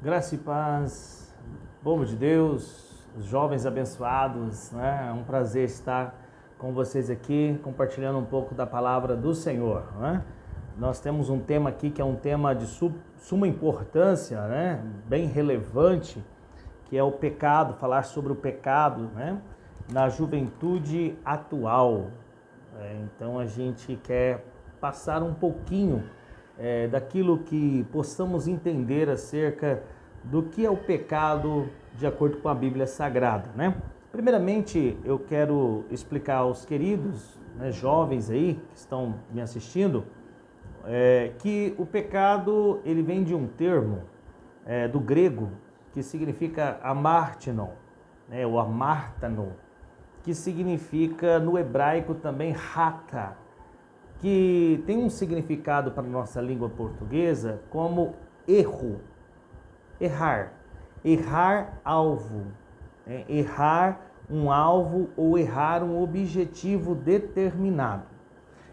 Graça e paz, povo de Deus, os jovens abençoados, né? É um prazer estar com vocês aqui, compartilhando um pouco da palavra do Senhor, né? Nós temos um tema aqui que é um tema de suma importância, né? Bem relevante, que é o pecado, falar sobre o pecado, né? Na juventude atual. Então a gente quer passar um pouquinho daquilo que possamos entender acerca do que é o pecado de acordo com a Bíblia Sagrada, né? Primeiramente, eu quero explicar aos queridos, né, jovens aí que estão me assistindo, que o pecado ele vem de um termo do grego que significa amartinon, né, ou amártano, que significa no hebraico também rata, que tem um significado para a nossa língua portuguesa como erro, errar alvo, errar um alvo ou errar um objetivo determinado.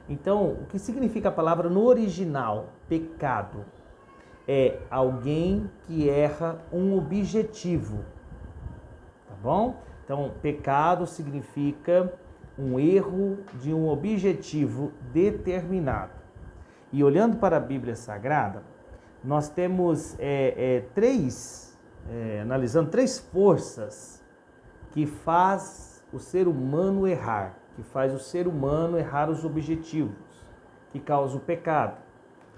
Então, o que significa a palavra no original, pecado, é alguém que erra um objetivo, tá bom? Então, pecado significa um erro de um objetivo determinado. E olhando para a Bíblia Sagrada, nós temos analisando três forças que faz o ser humano errar, que faz o ser humano errar os objetivos, que causa o pecado.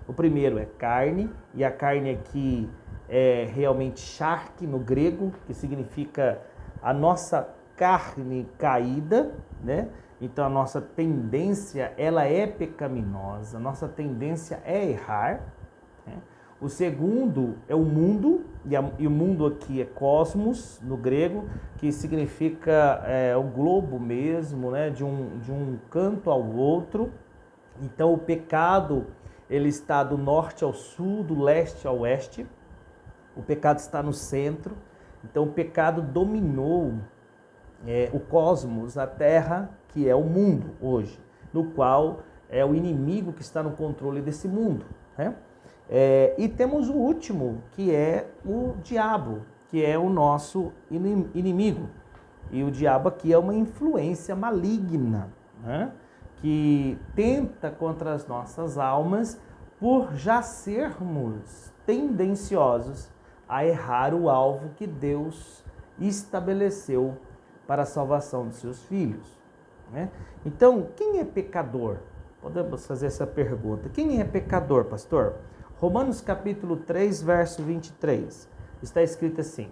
O primeiro é carne, e a carne aqui é realmente charque no grego, que significa a nossa carne caída, né? Então a nossa tendência, ela é pecaminosa, a nossa tendência é errar, né? O segundo é o mundo, e o mundo aqui é cosmos, no grego, que significa o globo mesmo, né? De um canto ao outro. Então o pecado, ele está do norte ao sul, do leste ao oeste. O pecado está no centro. Então o pecado dominou o cosmos, a terra, que é o mundo hoje, no qual é o inimigo que está no controle desse mundo, né? E temos o último, que é o diabo, que é o nosso inimigo. E o diabo aqui é uma influência maligna, né? Que tenta contra as nossas almas por já sermos tendenciosos a errar o alvo que Deus estabeleceu para a salvação dos seus filhos, né? Então, quem é pecador? Podemos fazer essa pergunta. Quem é pecador, pastor? Romanos capítulo 3, verso 23. Está escrito assim: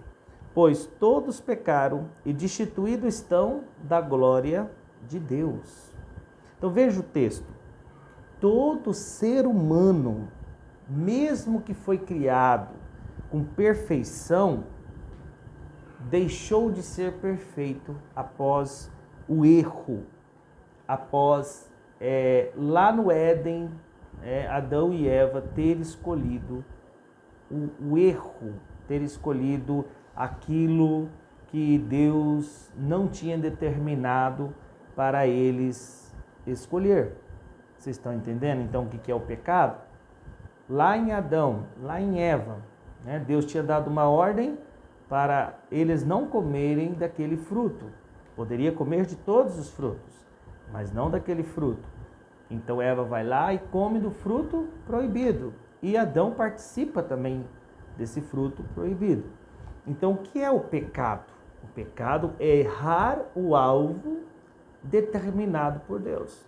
pois todos pecaram e destituídos estão da glória de Deus. Então veja o texto. Todo ser humano, mesmo que foi criado com perfeição, deixou de ser perfeito após o erro, após lá no Éden, Adão e Eva ter escolhido o erro, ter escolhido aquilo que Deus não tinha determinado para eles escolher. Vocês estão entendendo então o que é o pecado? Lá em Adão, lá em Eva, né, Deus tinha dado uma ordem para eles não comerem daquele fruto. Poderia comer de todos os frutos, mas não daquele fruto. Então Eva vai lá e come do fruto proibido. E Adão participa também desse fruto proibido. Então o que é o pecado? O pecado é errar o alvo determinado por Deus.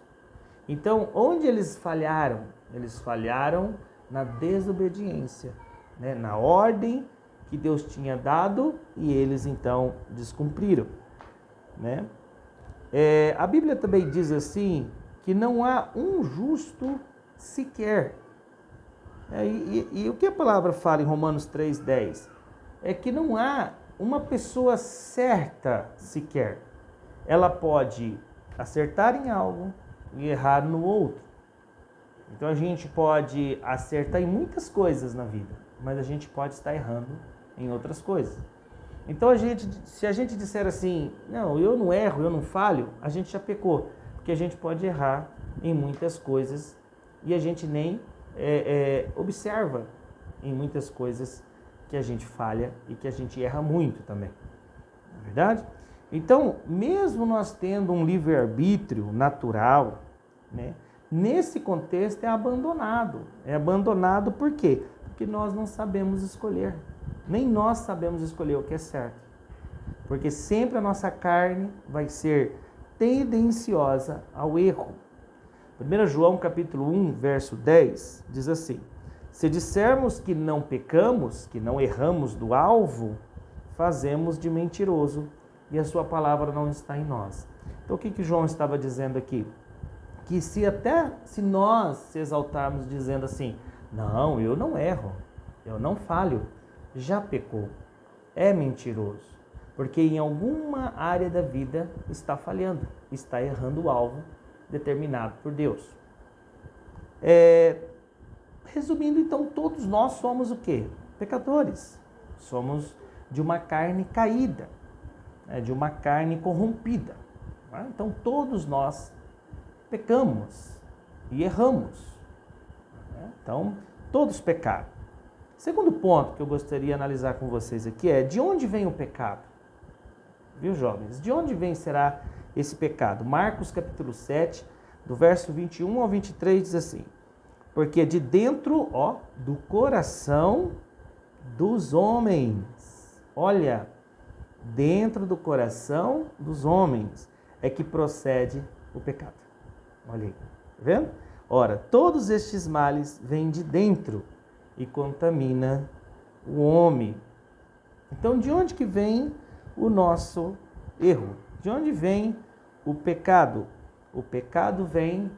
Então, onde eles falharam? Eles falharam na desobediência, né? Na ordem que Deus tinha dado, e eles então descumpriram, né? A Bíblia também diz assim, que não há um justo sequer. E o que a palavra fala em Romanos 3,10? É que não há uma pessoa certa sequer. Ela pode acertar em algo e errar no outro. Então a gente pode acertar em muitas coisas na vida, mas a gente pode estar errando em outras coisas. Então se a gente disser assim, não, eu não erro, eu não falho, a gente já pecou. Porque a gente pode errar em muitas coisas e a gente nem observa em muitas coisas que a gente falha e que a gente erra muito também. Não é verdade? Então, mesmo nós tendo um livre-arbítrio natural, né, nesse contexto é abandonado. É abandonado por quê? Porque nós não sabemos escolher. Nem nós sabemos escolher o que é certo. Porque sempre a nossa carne vai ser tendenciosa ao erro. 1 João capítulo 1, verso 10, diz assim: se dissermos que não pecamos, que não erramos do alvo, fazemos de mentiroso e a sua palavra não está em nós. Então o que João estava dizendo aqui? Que se nós se exaltarmos dizendo assim, não, eu não erro, eu não falho, já pecou, é mentiroso, porque em alguma área da vida está falhando, está errando o alvo determinado por Deus. Resumindo, então, todos nós somos o quê? Pecadores. Somos de uma carne caída, de uma carne corrompida. Então, todos nós pecamos e erramos. Então, todos pecaram. Segundo ponto que eu gostaria de analisar com vocês aqui é de onde vem o pecado? Viu, jovens? De onde vem será esse pecado? Marcos capítulo 7, do verso 21 ao 23 diz assim: porque de dentro, do coração dos homens, olha, dentro do coração dos homens é que procede o pecado. Olha aí, tá vendo? Ora, todos estes males vêm de dentro e contamina o homem. Então, de onde que vem o nosso erro? De onde vem o pecado? O pecado vem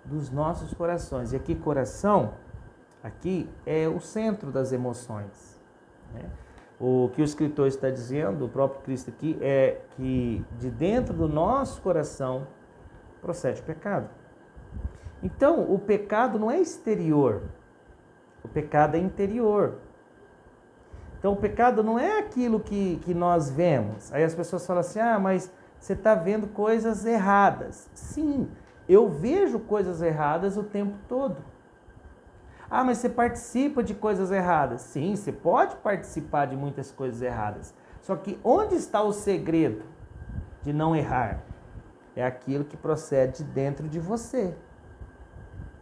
dos nossos corações. E aqui, coração, aqui é o centro das emoções. O que o escritor está dizendo, o próprio Cristo aqui, é que de dentro do nosso coração procede o pecado. Então, o pecado não é exterior, o pecado é interior. Então, o pecado não é aquilo que nós vemos. Aí as pessoas falam assim, mas você está vendo coisas erradas. Sim, eu vejo coisas erradas o tempo todo. Mas você participa de coisas erradas. Sim, você pode participar de muitas coisas erradas. Só que onde está o segredo de não errar? É aquilo que procede de dentro de você.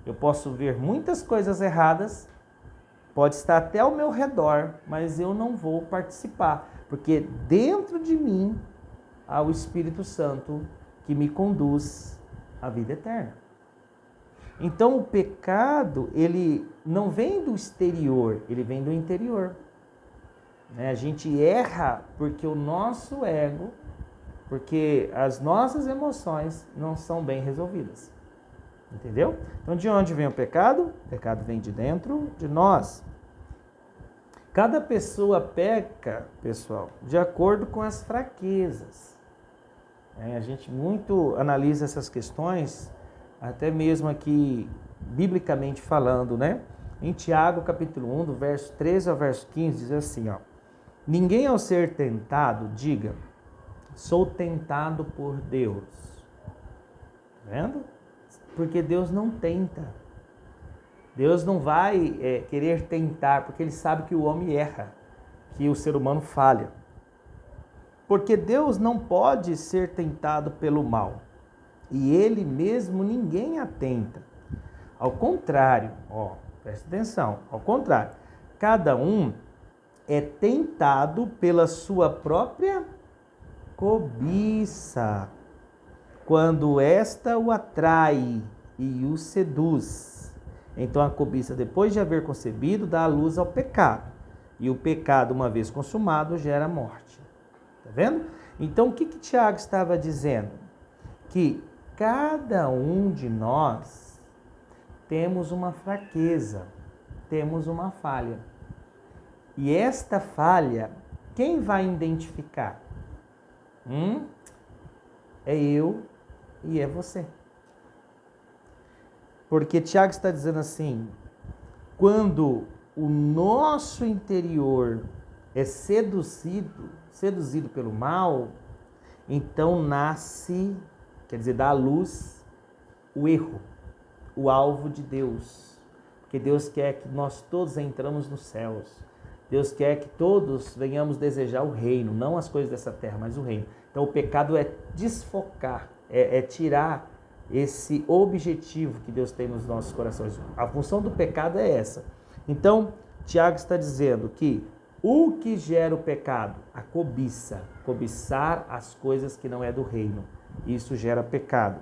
Eu posso ver muitas coisas erradas, pode estar até ao meu redor, mas eu não vou participar, porque dentro de mim há o Espírito Santo que me conduz à vida eterna. Então o pecado, ele não vem do exterior, ele vem do interior. A gente erra porque o nosso ego, porque as nossas emoções não são bem resolvidas. Entendeu? Então, de onde vem o pecado? O pecado vem de dentro de nós. Cada pessoa peca, pessoal, de acordo com as fraquezas. A gente muito analisa essas questões, até mesmo aqui, biblicamente falando, Em Tiago, capítulo 1, do verso 13 ao verso 15, diz assim, ninguém ao ser tentado, diga, sou tentado por Deus. Tá vendo? Porque Deus não tenta. Deus não vai querer tentar, porque Ele sabe que o homem erra, que o ser humano falha. Porque Deus não pode ser tentado pelo mal. E Ele mesmo ninguém atenta. Ao contrário, presta atenção, ao contrário, cada um é tentado pela sua própria cobiça, quando esta o atrai e o seduz. Então a cobiça, depois de haver concebido, dá a luz ao pecado. E o pecado, uma vez consumado, gera morte. Tá vendo? Então o que Tiago estava dizendo? Que cada um de nós temos uma fraqueza, temos uma falha. E esta falha, quem vai identificar? É eu e é você. Porque Tiago está dizendo assim, quando o nosso interior é seduzido pelo mal, então nasce, quer dizer, dá à luz o erro, o alvo de Deus. Porque Deus quer que nós todos entramos nos céus. Deus quer que todos venhamos desejar o reino, não as coisas dessa terra, mas o reino. Então o pecado é desfocar, é tirar esse objetivo que Deus tem nos nossos corações. A função do pecado é essa. Então, Tiago está dizendo que o que gera o pecado? A cobiça. Cobiçar as coisas que não é do reino. Isso gera pecado.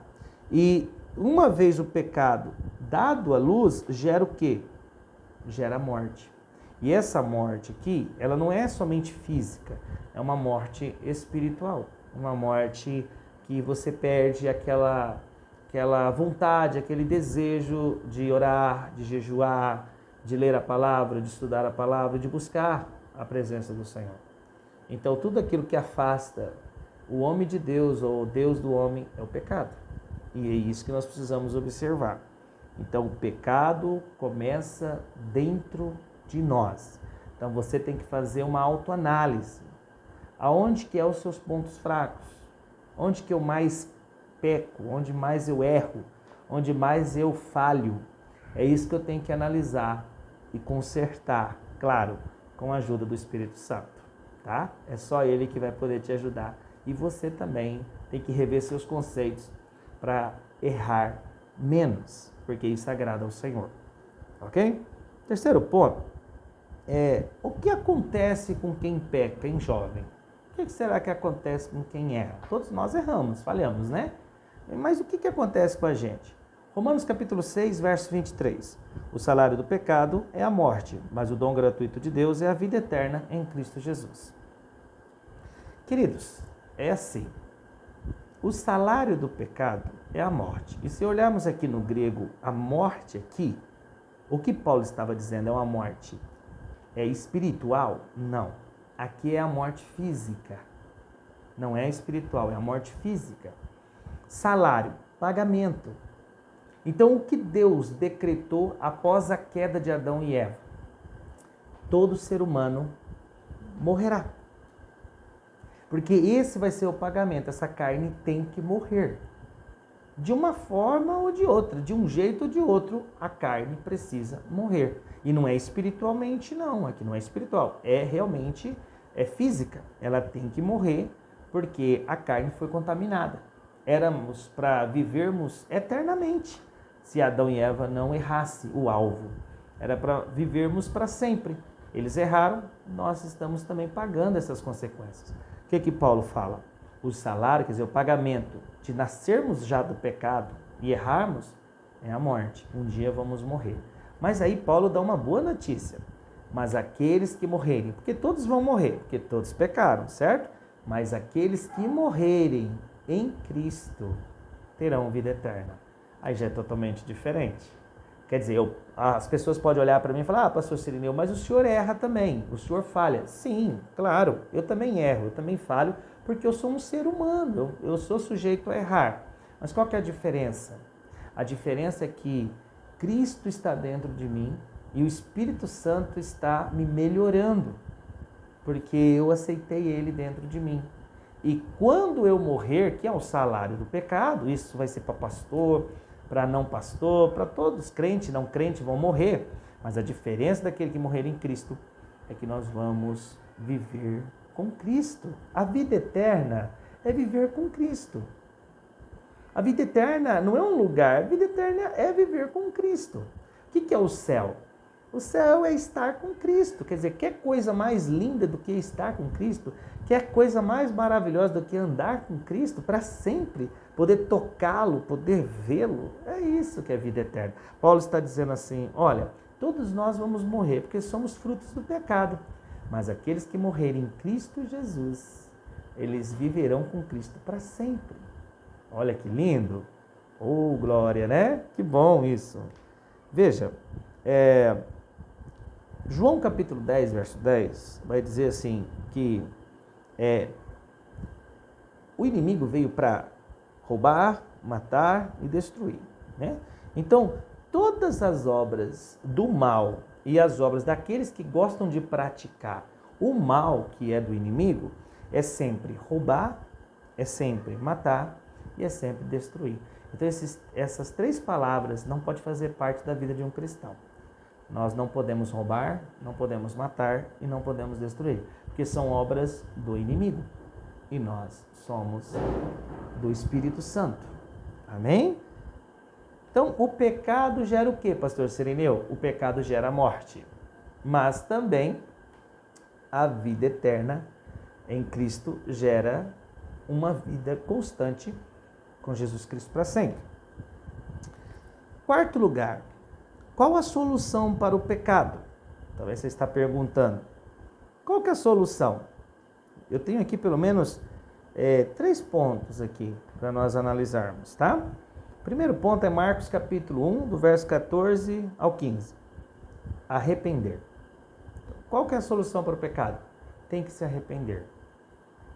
E uma vez o pecado dado à luz, gera o quê? Gera morte. E essa morte aqui, ela não é somente física, é uma morte espiritual. Uma morte que você perde aquela vontade, aquele desejo de orar, de jejuar, de ler a palavra, de estudar a palavra, de buscar a presença do Senhor. Então, tudo aquilo que afasta o homem de Deus ou o Deus do homem é o pecado. E é isso que nós precisamos observar. Então, o pecado começa dentro de nós. Então, você tem que fazer uma autoanálise. Aonde que é os seus pontos fracos? Onde que eu mais peco? Onde mais eu erro? Onde mais eu falho? É isso que eu tenho que analisar e consertar, claro, com a ajuda do Espírito Santo, tá? É só Ele que vai poder te ajudar. E você também tem que rever seus conceitos para errar menos, porque isso agrada ao Senhor, ok? Terceiro ponto é o que acontece com quem peca em jovem? O que será que acontece com quem erra? Todos nós erramos, falhamos, né? Mas o que acontece com a gente? Romanos capítulo 6, verso 23. O salário do pecado é a morte, mas o dom gratuito de Deus é a vida eterna em Cristo Jesus. Queridos, é assim. O salário do pecado é a morte. E se olharmos aqui no grego, a morte aqui, o que Paulo estava dizendo é uma morte espiritual? Não. Aqui é a morte física. Não é espiritual, é a morte física. Salário, pagamento. Então, o que Deus decretou após a queda de Adão e Eva? Todo ser humano morrerá. Porque esse vai ser o pagamento. Essa carne tem que morrer. De uma forma ou de outra, de um jeito ou de outro, a carne precisa morrer. E não é espiritualmente, não. Aqui não é espiritual. É realmente física. Ela tem que morrer porque a carne foi contaminada. Éramos para vivermos eternamente. Se Adão e Eva não errassem o alvo. Era para vivermos para sempre. Eles erraram, nós estamos também pagando essas consequências. O que Paulo fala? O salário, quer dizer, o pagamento de nascermos já do pecado e errarmos é a morte. Um dia vamos morrer. Mas aí Paulo dá uma boa notícia. Mas aqueles que morrerem, porque todos vão morrer, porque todos pecaram, certo? Mas aqueles que morrerem em Cristo terão vida eterna. Aí já é totalmente diferente. Quer dizer, as pessoas podem olhar para mim e falar, pastor Cirineu, mas o senhor erra também, o senhor falha. Sim, claro, eu também erro, eu também falho, porque eu sou um ser humano, eu sou sujeito a errar. Mas qual que é a diferença? A diferença é que Cristo está dentro de mim e o Espírito Santo está me melhorando, porque eu aceitei Ele dentro de mim. E quando eu morrer, que é o salário do pecado, isso vai ser para pastor, para não pastor, para todos, crente, não crente, vão morrer. Mas a diferença daquele que morrer em Cristo é que nós vamos viver com Cristo. A vida eterna é viver com Cristo. A vida eterna não é um lugar, a vida eterna é viver com Cristo. O que é o céu? O céu é estar com Cristo. Quer dizer, quer coisa mais linda do que estar com Cristo? Quer coisa mais maravilhosa do que andar com Cristo para sempre? Poder tocá-lo, poder vê-lo? É isso que é vida eterna. Paulo está dizendo assim, olha, todos nós vamos morrer porque somos frutos do pecado. Mas aqueles que morrerem em Cristo Jesus, eles viverão com Cristo para sempre. Olha que lindo. Oh, glória, né? Que bom isso. Veja, João capítulo 10, verso 10, vai dizer assim, que o inimigo veio para roubar, matar e destruir, né? Então, todas as obras do mal e as obras daqueles que gostam de praticar o mal que é do inimigo, é sempre roubar, é sempre matar e é sempre destruir. Então, essas três palavras não podem fazer parte da vida de um cristão. Nós não podemos roubar, não podemos matar e não podemos destruir, porque são obras do inimigo. E nós somos do Espírito Santo. Amém? Então, o pecado gera o quê, pastor Sirineu? O pecado gera a morte, mas também a vida eterna em Cristo gera uma vida constante com Jesus Cristo para sempre. Quarto lugar, qual a solução para o pecado? Talvez você está perguntando. Qual que é a solução? Eu tenho aqui pelo menos 3 pontos aqui para nós analisarmos, tá? O primeiro ponto é Marcos capítulo 1, do verso 14 ao 15. Arrepender. Qual que é a solução para o pecado? Tem que se arrepender.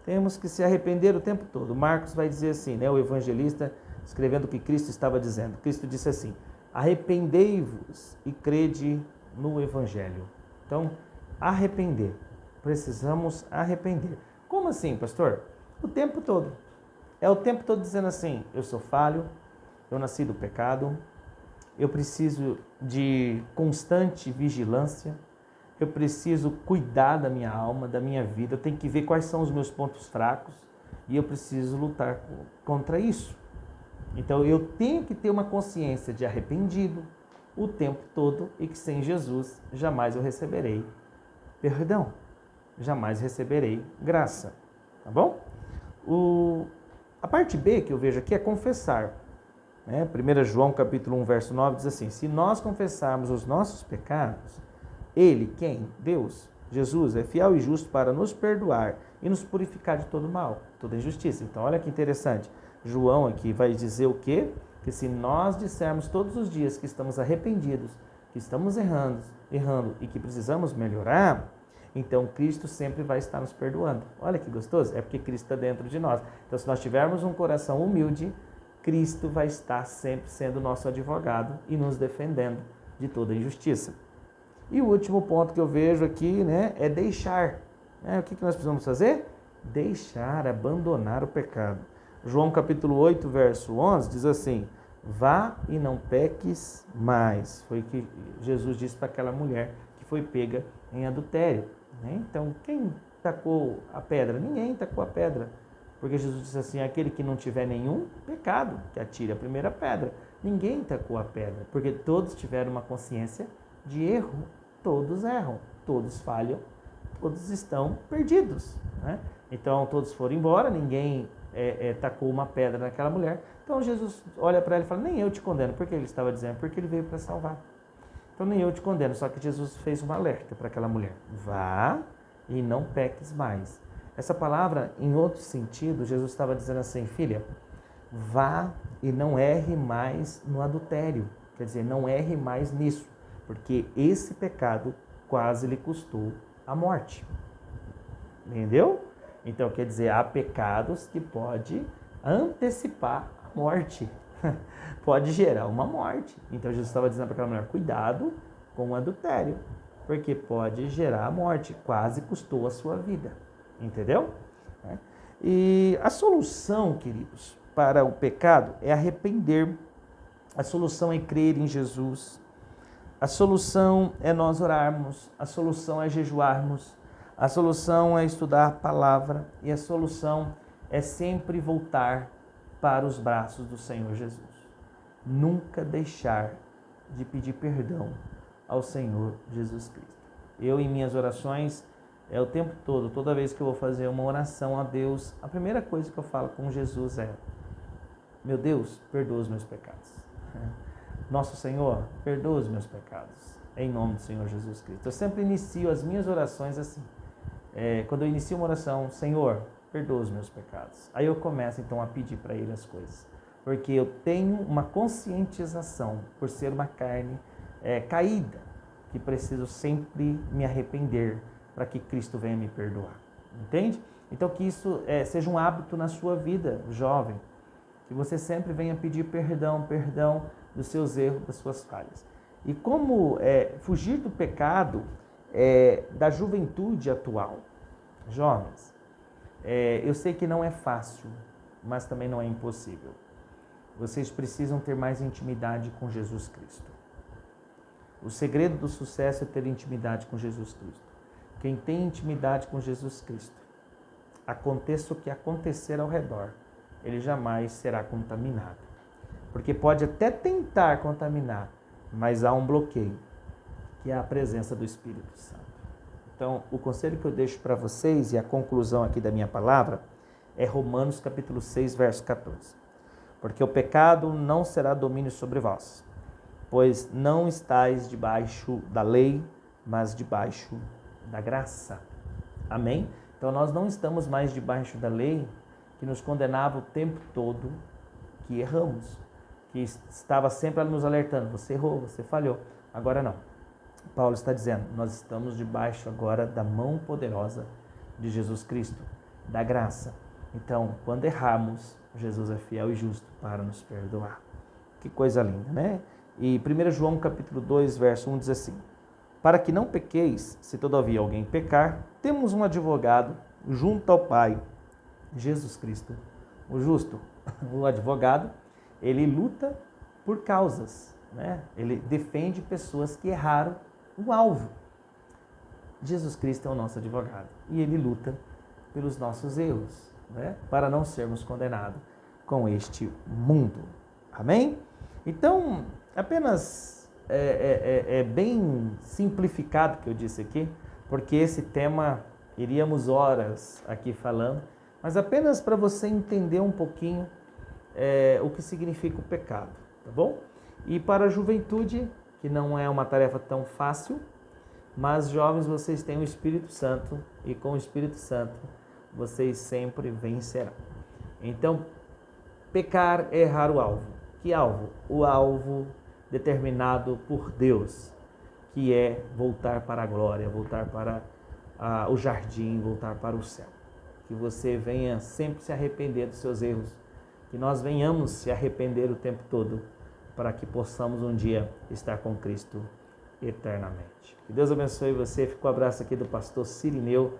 Temos que se arrepender o tempo todo. Marcos vai dizer assim, né? O evangelista escrevendo o que Cristo estava dizendo. Cristo disse assim: arrependei-vos e crede no evangelho. Então, arrepender. Precisamos arrepender. Como assim, pastor? O tempo todo. É o tempo todo dizendo assim: eu sou falho, eu nasci do pecado, eu preciso de constante vigilância, eu preciso cuidar da minha alma, da minha vida, eu tenho que ver quais são os meus pontos fracos e eu preciso lutar contra isso. Então eu tenho que ter uma consciência de arrependido o tempo todo e que sem Jesus jamais eu receberei perdão, jamais receberei graça, tá bom? A parte B que eu vejo aqui é confessar. 1 João capítulo 1, verso 9 diz assim: se nós confessarmos os nossos pecados, Ele, quem? Deus, Jesus, é fiel e justo para nos perdoar e nos purificar de todo mal, toda injustiça. Então olha que interessante, João aqui vai dizer o quê? Que se nós dissermos todos os dias que estamos arrependidos, que estamos errando e que precisamos melhorar, então Cristo sempre vai estar nos perdoando. Olha que gostoso, é porque Cristo está dentro de nós. Então se nós tivermos um coração humilde, Cristo vai estar sempre sendo nosso advogado e nos defendendo de toda injustiça. E o último ponto que eu vejo aqui, né, é deixar. O que nós precisamos fazer? Deixar, abandonar o pecado. João capítulo 8, verso 11 diz assim: vá e não peques mais. Foi o que Jesus disse para aquela mulher que foi pega em adultério. Então, quem tacou a pedra? Ninguém tacou a pedra. Porque Jesus disse assim: aquele que não tiver nenhum pecado, que atire a primeira pedra. Ninguém tacou a pedra, porque todos tiveram uma consciência de erro. Todos erram, todos falham, todos estão perdidos. Então, todos foram embora, ninguém tacou uma pedra naquela mulher. Então, Jesus olha para ela e fala: nem eu te condeno. Por que ele estava dizendo? Porque ele veio para salvar. Então, nem eu te condeno. Só que Jesus fez um alerta para aquela mulher: vá e não peques mais. Essa palavra, em outro sentido, Jesus estava dizendo assim: filha, vá e não erre mais no adultério. Quer dizer, não erre mais nisso, porque esse pecado quase lhe custou a morte. Entendeu? Então, quer dizer, há pecados que pode antecipar a morte. Pode gerar uma morte. Então, Jesus estava dizendo para aquela mulher: cuidado com o adultério, porque pode gerar a morte. Quase custou a sua vida. Entendeu? E a solução, queridos, para o pecado é arrepender. A solução é crer em Jesus. A solução é nós orarmos. A solução é jejuarmos. A solução é estudar a palavra. E a solução é sempre voltar para os braços do Senhor Jesus. Nunca deixar de pedir perdão ao Senhor Jesus Cristo. Eu, em minhas orações, o tempo todo, toda vez que eu vou fazer uma oração a Deus, a primeira coisa que eu falo com Jesus é: meu Deus, perdoa os meus pecados. Nosso Senhor, perdoa os meus pecados. Em nome do Senhor Jesus Cristo. Eu sempre inicio as minhas orações assim. Quando eu inicio uma oração: Senhor, perdoa os meus pecados. Aí eu começo então a pedir para Ele as coisas. Porque eu tenho uma conscientização, por ser uma carne caída, que preciso sempre me arrepender para que Cristo venha me perdoar. Entende? Então que isso seja um hábito na sua vida, jovem. Que você sempre venha pedir perdão dos seus erros, das suas falhas. E como fugir do pecado da juventude atual? Jovens, eu sei que não é fácil, mas também não é impossível. Vocês precisam ter mais intimidade com Jesus Cristo. O segredo do sucesso é ter intimidade com Jesus Cristo. Quem tem intimidade com Jesus Cristo, aconteça o que acontecer ao redor, ele jamais será contaminado. Porque pode até tentar contaminar, mas há um bloqueio, que é a presença do Espírito Santo. Então, o conselho que eu deixo para vocês, e a conclusão aqui da minha palavra, é Romanos capítulo 6, verso 14. Porque o pecado não será domínio sobre vós, pois não estáis debaixo da lei, mas debaixo da graça. Amém? Então, nós não estamos mais debaixo da lei que nos condenava o tempo todo que erramos, que estava sempre nos alertando, você errou, você falhou. Agora não. Paulo está dizendo, nós estamos debaixo agora da mão poderosa de Jesus Cristo, da graça. Então, quando errarmos, Jesus é fiel e justo para nos perdoar. Que coisa linda, né? E 1 João capítulo 2, verso 1 diz assim: para que não pequeis, se todavia alguém pecar, temos um advogado junto ao Pai, Jesus Cristo, o justo. O advogado, ele luta por causas, né? Ele defende pessoas que erraram o alvo. Jesus Cristo é o nosso advogado e ele luta pelos nossos erros, né? Para não sermos condenados com este mundo. Amém? Então, apenas é bem simplificado que eu disse aqui, porque esse tema iríamos horas aqui falando, mas apenas para você entender um pouquinho o que significa o pecado, tá bom? E para a juventude, que não é uma tarefa tão fácil, mas jovens, vocês têm o Espírito Santo e com o Espírito Santo vocês sempre vencerão. Então, pecar é errar o alvo. Que alvo? O alvo determinado por Deus, que é voltar para a glória, voltar para o jardim, voltar para o céu. Que você venha sempre se arrepender dos seus erros, que nós venhamos se arrepender o tempo todo, para que possamos um dia estar com Cristo eternamente. Que Deus abençoe você. Fica um abraço aqui do pastor Cirineu,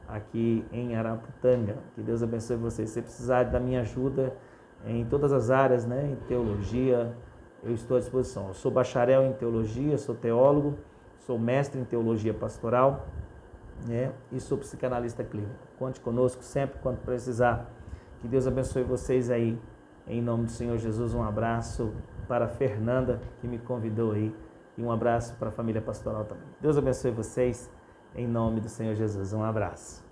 aqui em Araputanga. Que Deus abençoe você. Se você precisar da minha ajuda em todas as áreas, né, em teologia, eu estou à disposição. Eu sou bacharel em teologia, sou teólogo, sou mestre em teologia pastoral, né, e sou psicanalista clínico. Conte conosco sempre quando precisar. Que Deus abençoe vocês aí. Em nome do Senhor Jesus, um abraço para a Fernanda, que me convidou aí, e um abraço para a família pastoral também. Deus abençoe vocês, em nome do Senhor Jesus. Um abraço.